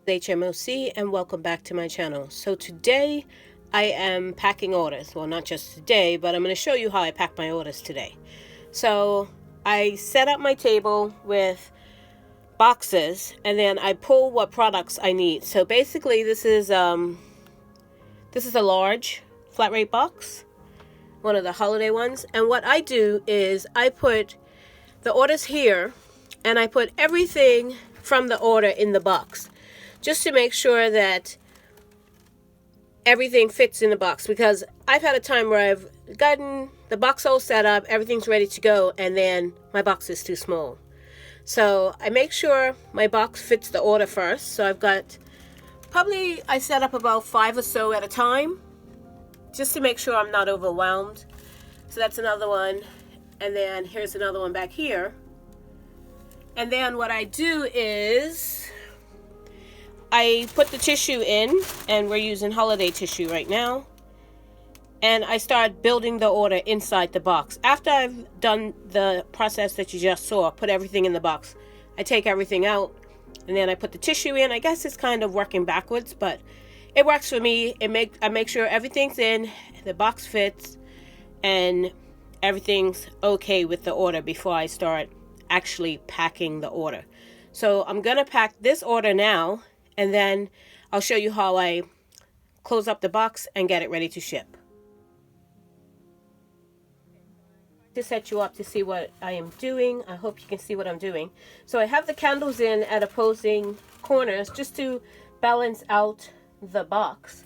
H.M.O.C. and welcome back to my channel. So today I am packing orders. Well, not just today, but I'm going to show you how I pack my orders today. So I set up my table with boxes and then I pull what products I need. So basically this is a large flat rate box, one of the holiday ones. And what I do is I put the orders here and I put everything from the order in the box, just to make sure that everything fits in the box, because I've had a time where I've gotten the box all set up, everything's ready to go, and then my box is too small. So I make sure my box fits the order first. So I've got I set up about 5 or so at a time, just to make sure I'm not overwhelmed. So that's another one. And then here's another one back here. And then what I do is I put the tissue in, and we're using holiday tissue right now. And I start building the order inside the box. After I've done the process that you just saw, put everything in the box, I take everything out and then I put the tissue in. I guess it's kind of working backwards, but it works for me. I make sure everything's in, the box fits, and everything's okay with the order before I start actually packing the order. So I'm gonna pack this order now, and then I'll show you how I close up the box and get it ready to ship. To set you up to see what I am doing. I hope you can see what I'm doing. So I have the candles in at opposing corners just to balance out the box.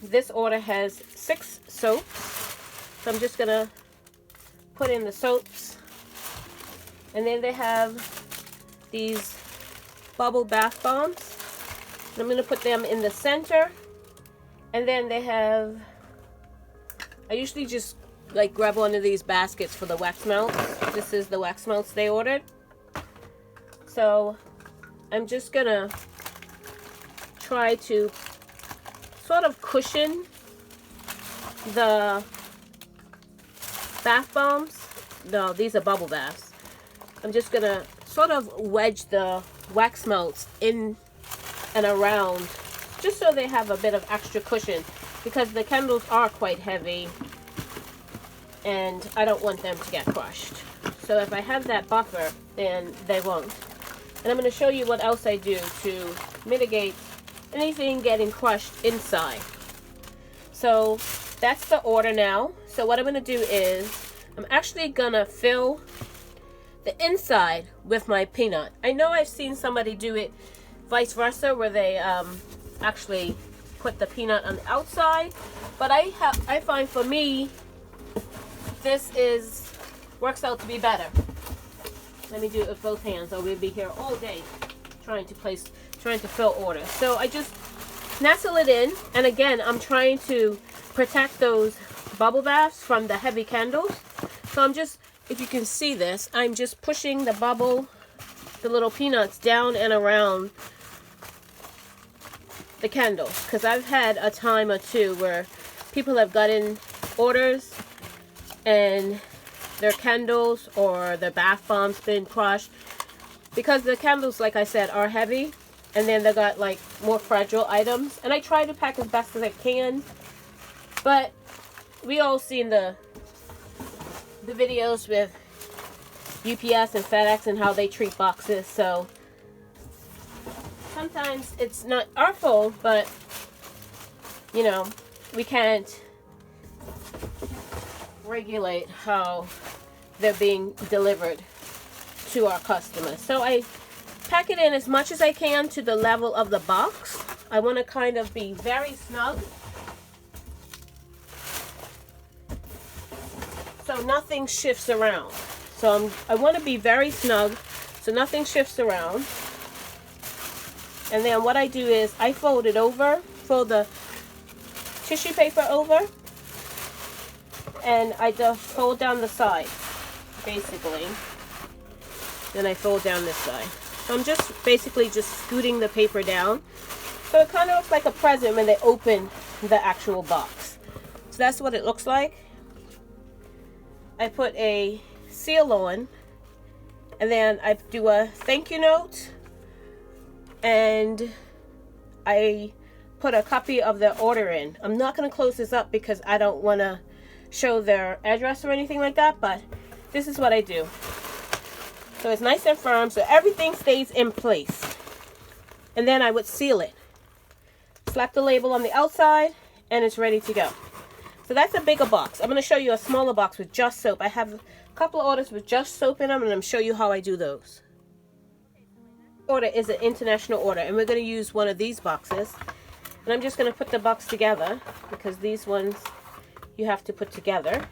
This order has 6 soaps. So I'm just gonna put in the soaps. And then they have these bubble bath bombs. I'm going to put them in the center. And then they have, I usually just like grab one of these baskets for the wax melts. This is the wax melts they ordered. So I'm just going to try to sort of cushion the bath bombs. No, these are bubble baths. I'm just going to sort of wedge the wax melts in and around, just so they have a bit of extra cushion, because the candles are quite heavy and I don't want them to get crushed. So if I have that buffer, then they won't. And I'm going to show you what else I do to mitigate anything getting crushed inside. So that's the order now. So what I'm going to do is I'm actually going to fill the inside with my peanut. I know I've seen somebody do it vice versa, where they actually put the peanut on the outside, but I find for me this works out to be better. Let me do it with both hands, or we'll be here all day trying to fill orders. So I just nestle it in, and again I'm trying to protect those bubble baths from the heavy candles. So I'm just, if you can see this, I'm just pushing the little peanuts down and around the candles, because I've had a time or two where people have gotten orders and their candles or their bath bombs been crushed, because the candles, like I said, are heavy, and then they got like more fragile items. And I try to pack as best as I can, but we all seen the videos with UPS and FedEx and how they treat boxes. So sometimes it's not our fault, but you know, we can't regulate how they're being delivered to our customers. So I pack it in as much as I can to the level of the box. I want to kind of be very snug, so nothing shifts around. So I want to be very snug so nothing shifts around. And then what I do is I fold it over, fold the tissue paper over, and I just fold down the side, basically. Then I fold down this side. So I'm just basically just scooting the paper down, so it kind of looks like a present when they open the actual box. So that's what it looks like. I put a seal on, and then I do a thank you note, and I put a copy of the order in. I'm not going to close this up because I don't want to show their address or anything like that, but this is what I do. So it's nice and firm, so everything stays in place. And then I would seal it. Slap the label on the outside, and it's ready to go. So that's a bigger box. I'm going to show you a smaller box with just soap. I have a couple of orders with just soap in them, and I'm going to show you how I do those. Order is an international order, and we're going to use one of these boxes. And I'm just going to put the box together, because these ones you have to put together.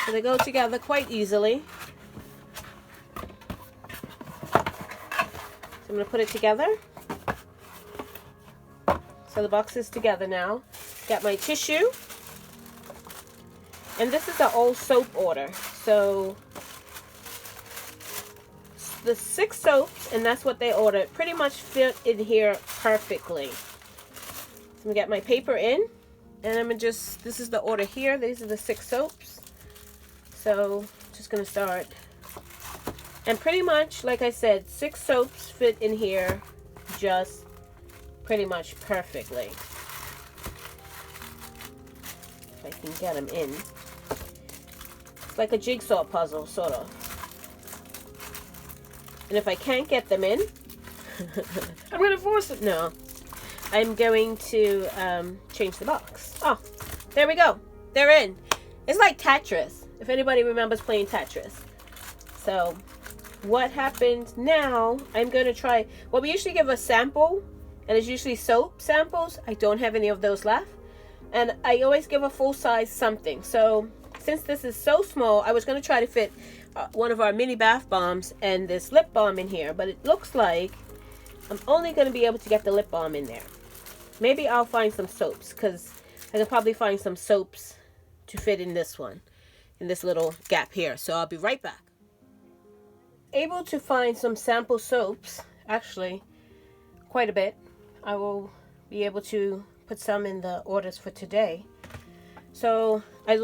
So they go together quite easily. So I'm going to put it together. So the box is together now. Got my tissue. And this is an old soap order. So the 6 soaps, and that's what they ordered, pretty much fit in here perfectly. So I'm going to get my paper in. And I'm going to just, this is the order here. These are the 6 soaps. So just going to start. And pretty much, like I said, 6 soaps fit in here just pretty much perfectly. If I can get them in. It's like a jigsaw puzzle, sort of. And if I can't get them in, I'm going to force it. No. I'm going to change the box. Oh, there we go. They're in. It's like Tetris, if anybody remembers playing Tetris. So what happened now, I'm going to try, well, we usually give a sample, and it's usually soap samples. I don't have any of those left. And I always give a full size something. So since this is so small, I was going to try to fit one of our mini bath bombs and this lip balm in here. But it looks like I'm only going to be able to get the lip balm in there. Maybe I'll find some soaps, because I can probably find some soaps to fit in this one, in this little gap here. So I'll be right back. Able to find some sample soaps, actually quite a bit. I will be able to put some in the orders for today. So I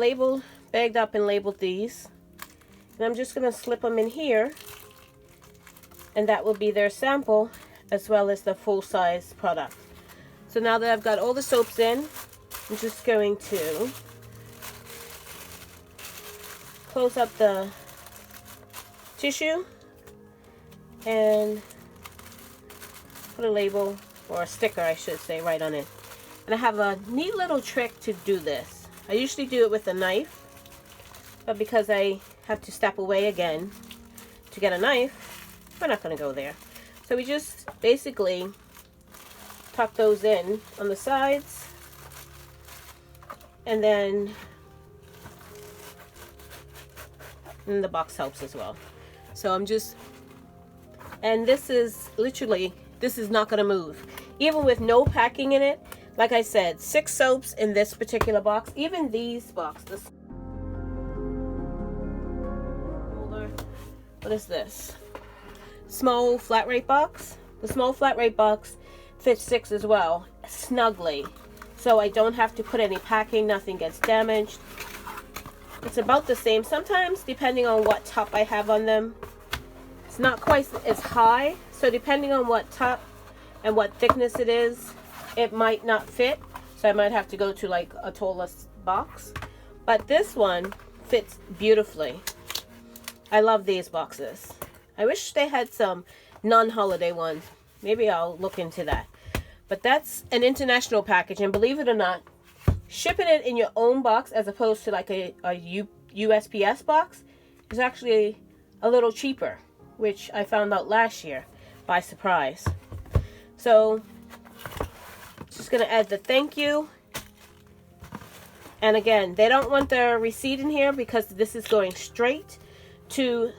bagged up and labeled these, and I'm just going to slip them in here, and that will be their sample as well as the full-size product. So now that I've got all the soaps in, I'm just going to close up the tissue and put a label, or a sticker I should say, right on it. And I have a neat little trick to do this. I usually do it with a knife, but because I have to step away again to get a knife, we're not going to go there. So we just basically tuck those in on the sides, and then the box helps as well. So I'm just, and this is literally, this is not going to move. Even with no packing in it, like I said, 6 soaps in this particular box. Even these boxes. What is this? Small flat rate box. The small flat rate box fits 6 as well, snugly. So I don't have to put any packing, nothing gets damaged. It's about the same. Sometimes, depending on what top I have on them, it's not quite as high. So depending on what top and what thickness it is, it might not fit. So I might have to go to like a taller box. But this one fits beautifully. I love these boxes. I wish they had some non-holiday ones. Maybe I'll look into that. But that's an international package, and believe it or not, shipping it in your own box as opposed to like a USPS box is actually a little cheaper, which I found out last year by surprise. So just gonna add the thank you. And again, they don't want their receipt in here because this is going straight to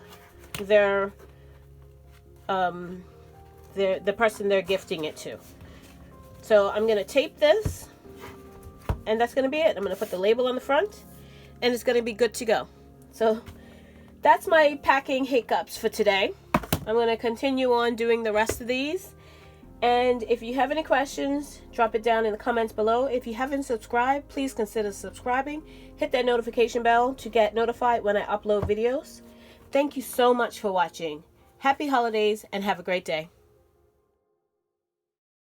their the person they're gifting it to. So I'm going to tape this, and that's going to be it. I'm going to put the label on the front, and it's going to be good to go. So that's my packing hiccups for today. I'm going to continue on doing the rest of these. And if you have any questions, drop it down in the comments below. If you haven't subscribed, please consider subscribing. Hit that notification bell to get notified when I upload videos. Thank you so much for watching. Happy holidays and have a great day.